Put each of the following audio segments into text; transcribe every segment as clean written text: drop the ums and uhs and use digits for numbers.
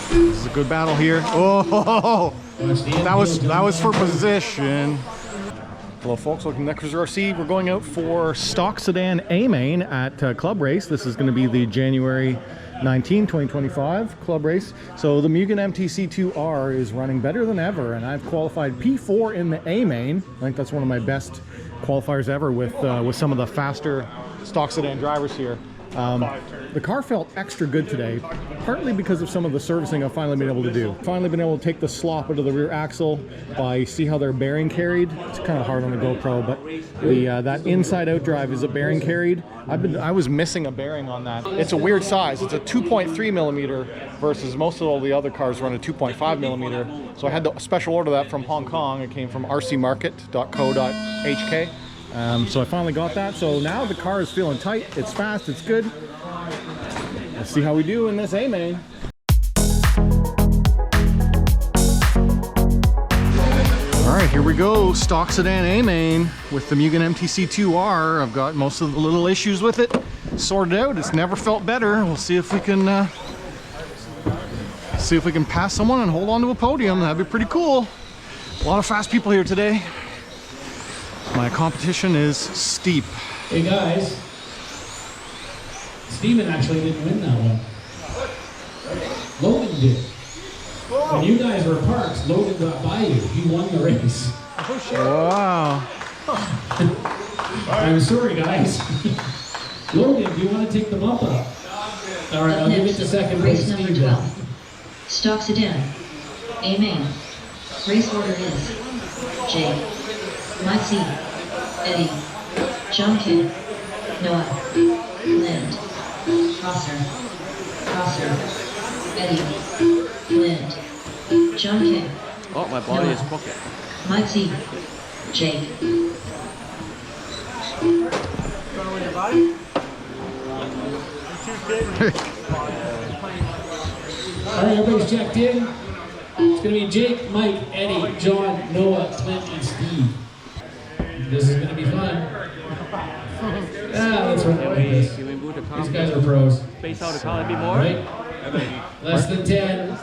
This is a good battle here. Oh, that was for position. Hello folks, welcome to Netcruzer RC. We're going out for stock sedan AMAIN at Club Race. This is going to be the January 19, 2025 Club Race. So the Mugen MTC2R is running better than ever, and I've qualified P4 in the AMAIN. I think that's one of my best qualifiers ever with some of the faster stock sedan drivers here. The car felt extra good today, partly because of some of the servicing I've finally been able to do. Finally been able to take the slop out of the rear axle by, see how they're bearing carried? It's kind of hard on the GoPro, but the that inside out drive is a bearing carried. I was missing a bearing on that. It's a weird size. It's a 2.3 millimeter versus most of all the other cars run a 2.5 millimeter. So I had to special order that from Hong Kong. It came from rcmarket.co.hk. So I finally got that. So now the car is feeling tight. It's fast. It's good. Let's see how we do in this AMAIN. All right, here we go. Stock sedan AMAIN with the Mugen MTC2R. I've got most of the little issues with it sorted out. It's never felt better. We'll see if we can pass someone and hold on to a podium. That'd be pretty cool. A lot of fast people here today. My competition is steep. Hey guys, Steven actually didn't win that one. Logan did. When you guys were parked, Logan got by you. He won the race. Oh shit. Wow. I'm sorry guys. Logan, do you want to take the bump up? All right, I'll give it to second place. Race number 12. Stock sedan. AMAIN. Race order is Jake, Maxi, Eddie, Junkin, Noah, Lind, Crosser, Eddie, Lind, Junkin. Oh, my body Noah, is pocket. Maxi, Jake. Going with your body? All right, everybody's checked in. It's going to be Jake, Mike, Eddie, John, Noah, Clint, and Steve. This is going to be fun. Let's run that way. These guys are pros. Space out the car a bit more. Right? Less than 10.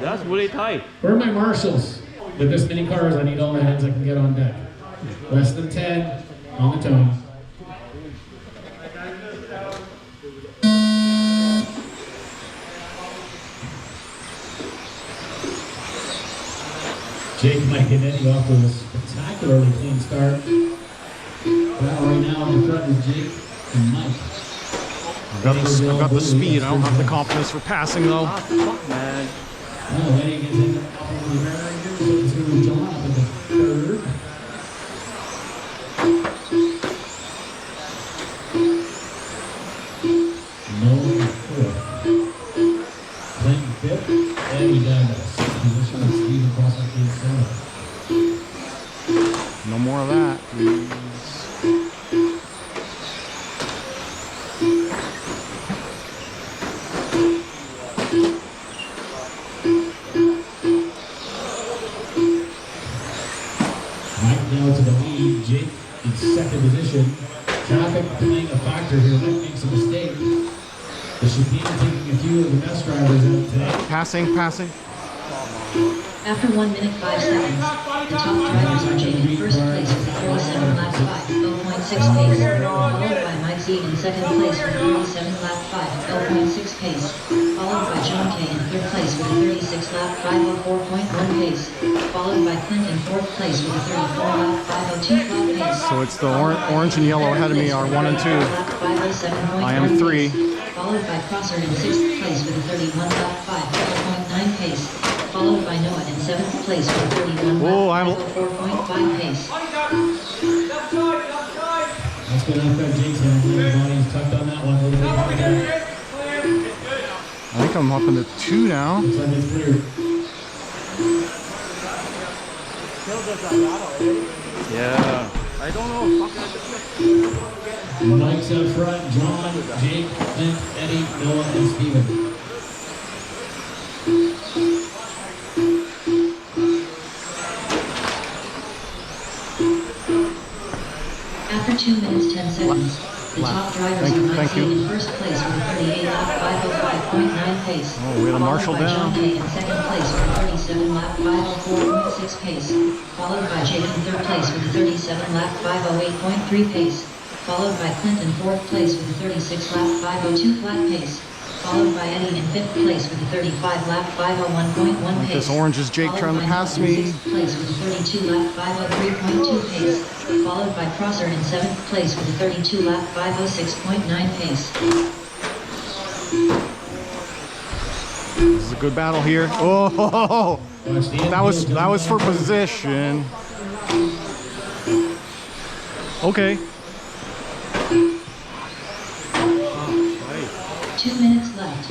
That's really tight. Where are my marshals? With this many cars, I need all the hands I can get on deck. Less than 10 on the tone. Jake, Mike, and Eddie off to a spectacularly clean start. Well, right now in the front is Jake and Mike. I've got the speed. I don't have the confidence for passing though. Ah, fuck, man. Oh, Eddie gets in up over the barrier, so it's going to be John up in the third. No fourth. Playing fifth. Eddie down to sixth position and Steve across the seventh. No more of that, please. Mike now to the lead. Jake in second position. Traffic playing a factor here. Mike makes a mistake. The Chapin taking a few of the best drivers out today. Passing. After 1 minute 5 seconds, the top drivers are Jake in first place with 37 lap 5, 0.6 pace, followed by Mike Z in second place with 37 lap 5, 0.6 pace, followed by John K in third place with a 36 lap 5, 4.1 pace, followed by Clint in fourth place with a 34 lap 5, 2 pace. So it's the orange and yellow ahead of me are 1 and 2. I am 3. Followed by Crosser in sixth place with a 31 lap 5, 4.9 pace. Followed by Noah in seventh place with a 31 lap 4.5 pace. That's good enough for Jake's hand. The body's tucked on that one. I think I'm up into 2 now. Looks like it's clear. Yeah. I don't know. Mike's up front. John, Jake, Clint, Eddie, Noah, and Steven. After 2 minutes 10 seconds, The top drivers Thank are you, thank you. in first place with a 38 lap 505.9 pace. Oh, we had a followed marshal by down. John Kay in second place with a 37 lap 504.6 pace. Followed by Jake in third place with a 37 lap 508.3 pace. Followed by Clint in fourth place with a 36 lap 502 flat pace. Followed by Eddie in fifth place with a 35 lap 501.1 pace. This orange is Jake trying to pass me. In sixth place with a 32 lap 503.2 pace. Followed by Crosser in seventh place with a 32 lap 506.9 pace. This is a good battle here. Oh, that was for position. Okay. 2 minutes left.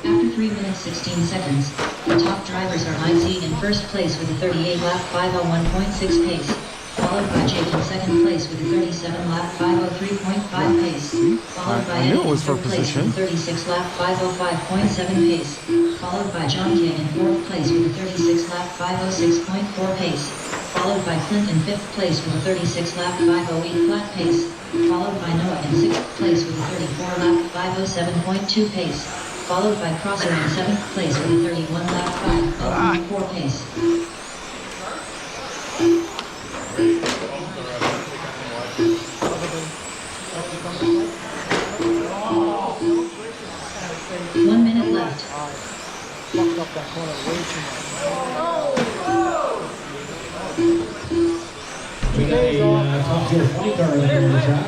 After 3 minutes 16 seconds, the top drivers are Mike Z in first place with a 38 lap 501.6 pace. Followed by Jake in second place with a 37 lap 503.5 pace. Followed by I knew Eddie it was in for third place position. with a 36 lap 505.7 pace. Followed by John Kay in fourth place with a 36 lap 506.4 pace. Followed by Clint in fifth place with a 36 lap 508 flat pace. Followed by Noah in sixth place with a 34 lap 507.2 pace. Followed by Crosser in seventh place with a 31 lap 504 pace. One minute left. We got a top tier 20 car right here on the track.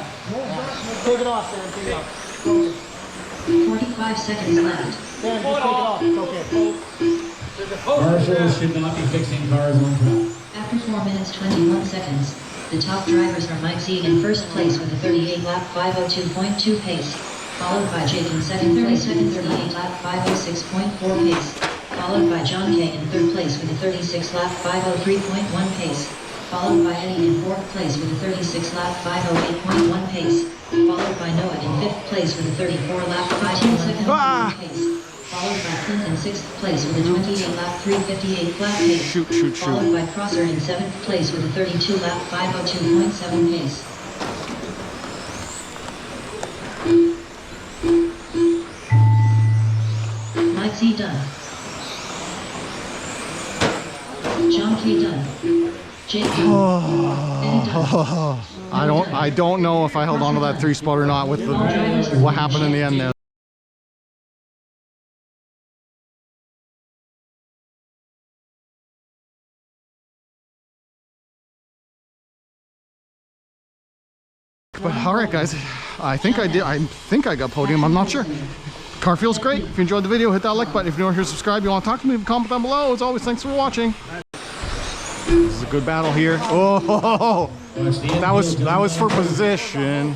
Take it off, Sam. Take it off. 45 seconds left. Sam, just take it off. It's okay. Marshals should not be fixing cars on track. After 4 minutes 21 seconds, the top drivers are Mike Z in first place with a 38 lap 502.2 pace. Followed by Jake in second place with a 38 lap 506.4 pace. Followed by John Kay in third place with a 36 lap 503.1 pace. Followed by Eddie in fourth place with a 36 lap 508.1 pace. Followed by Noah in fifth place with a 34 lap 501.1 pace. Followed by Clint in sixth place with a 28 lap 358 flat pace. Shoot. Followed by Crosser in seventh place with a 32 lap 502.7 pace. Mike Z done. John K done. Jake done. Eddie done. I don't know if I held on to that 3 spot or not with what happened in the end there. But all right, guys, I think I got podium. I'm not sure. Car feels great. If you enjoyed the video, hit that like button. If you're new here, subscribe. You want to talk to me, leave a comment down below. As always, thanks for watching. This is a good battle here. Oh, that was for position.